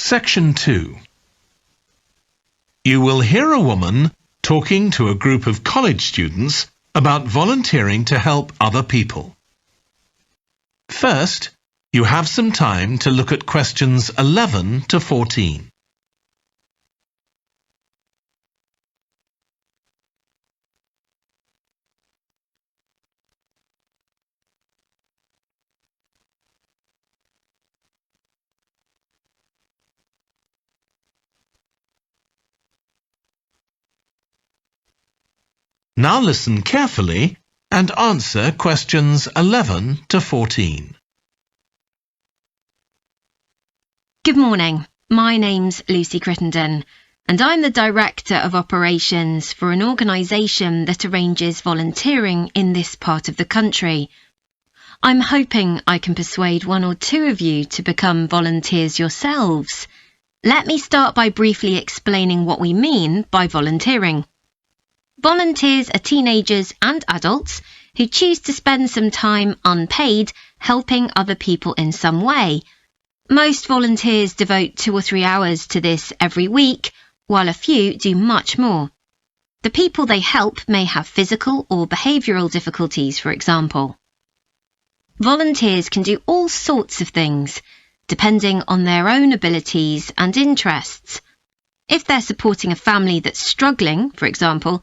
Section 2. You will hear a woman talking to a group of college students about volunteering to help other people. First, you have some time to look at questions 11 to 14. Now listen carefully and answer questions 11 to 14. Good morning. My name's Lucy Crittenden, and I'm the Director of Operations for an organisation that arranges volunteering in this part of the country. I'm hoping I can persuade one or two of you to become volunteers yourselves. Let me start by briefly explaining what we mean by volunteering. Volunteers are teenagers and adults who choose to spend some time unpaid helping other people in some way. Most volunteers devote 2 or 3 hours to this every week, while a few do much more. The people they help may have physical or behavioural difficulties, for example. Volunteers can do all sorts of things, depending on their own abilities and interests. If they're supporting a family that's struggling, for example,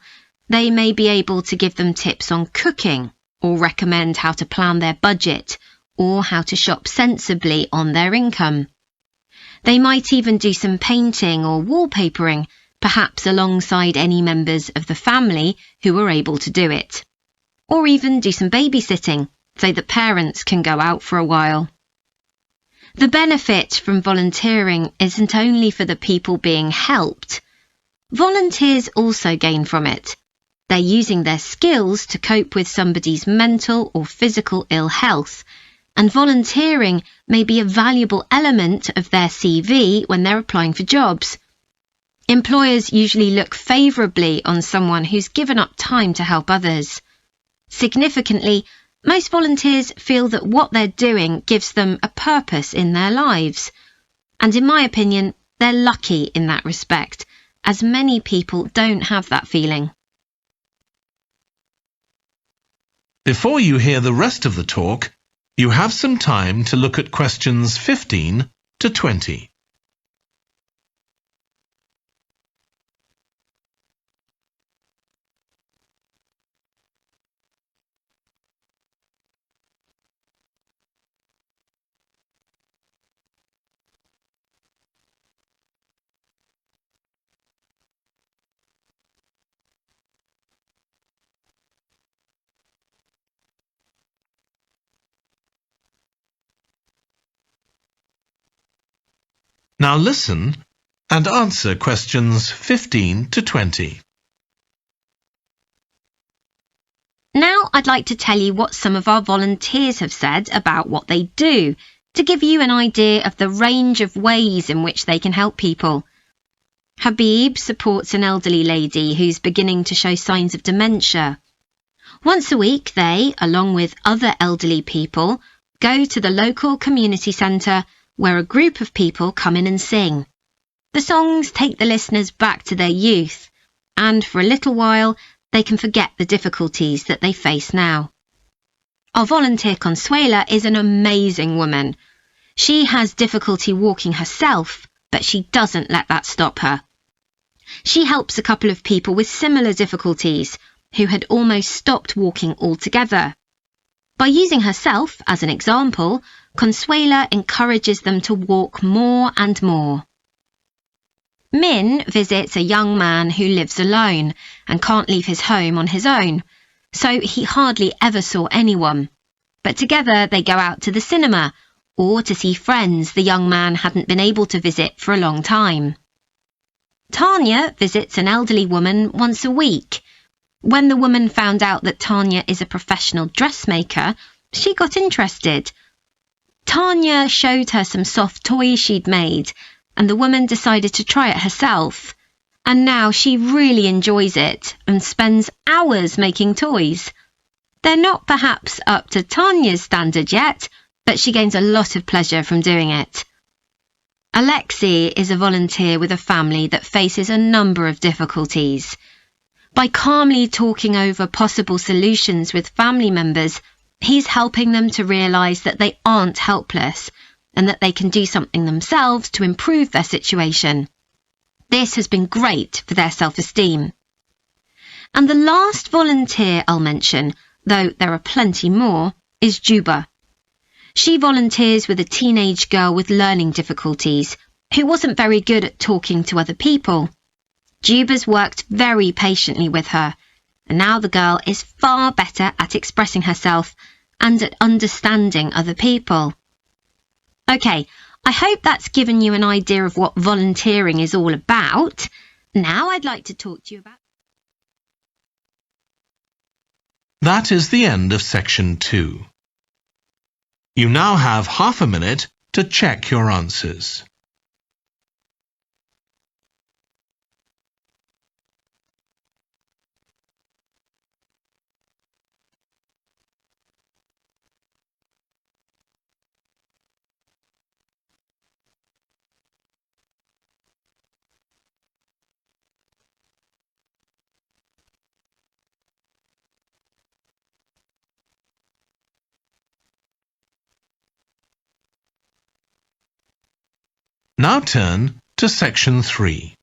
they may be able to give them tips on cooking, or recommend how to plan their budget, or how to shop sensibly on their income. They might even do some painting or wallpapering, perhaps alongside any members of the family who are able to do it. Or even do some babysitting, so that parents can go out for a while. The benefit from volunteering isn't only for the people being helped. Volunteers also gain from it. They're using their skills to cope with somebody's mental or physical ill health, and volunteering may be a valuable element of their CV when they're applying for jobs. Employers usually look favourably on someone who's given up time to help others. Significantly, most volunteers feel that what they're doing gives them a purpose in their lives. And in my opinion, they're lucky in that respect, as many people don't have that feeling. Before you hear the rest of the talk, you have some time to look at questions 15 to 20. Now listen and answer questions 15 to 20. Now I'd like to tell you what some of our volunteers have said about what they do, to give you an idea of the range of ways in which they can help people. Habib supports an elderly lady who's beginning to show signs of dementia. Once a week they, along with other elderly people, go to the local community centre where a group of people come in and sing. The songs take the listeners back to their youth, and for a little while they can forget the difficulties that they face now. Our volunteer Consuela is an amazing woman. She has difficulty walking herself, but she doesn't let that stop her. She helps a couple of people with similar difficulties who had almost stopped walking altogether. By using herself as an example, Consuela encourages them to walk more and more. Min visits a young man who lives alone and can't leave his home on his own, so he hardly ever saw anyone. But together they go out to the cinema or to see friends the young man hadn't been able to visit for a long time. Tanya visits an elderly woman once a week. When the woman found out that Tanya is a professional dressmaker, she got interested. Tanya showed her some soft toys she'd made, and the woman decided to try it herself. And now she really enjoys it and spends hours making toys. They're not perhaps up to Tanya's standard yet, but she gains a lot of pleasure from doing it. Alexi is a volunteer with a family that faces a number of difficulties. By calmly talking over possible solutions with family members, he's helping them to realise that they aren't helpless and that they can do something themselves to improve their situation. This has been great for their self-esteem. And the last volunteer I'll mention, though there are plenty more, is Juba. She volunteers with a teenage girl with learning difficulties who wasn't very good at talking to other people. Juba's worked very patiently with her, and now the girl is far better at expressing herself and at understanding other people. Okay, I hope that's given you an idea of what volunteering is all about. Now I'd like to talk to you about... That is the end of section 2. You now have half a minute to check your answers. Now turn to section 3.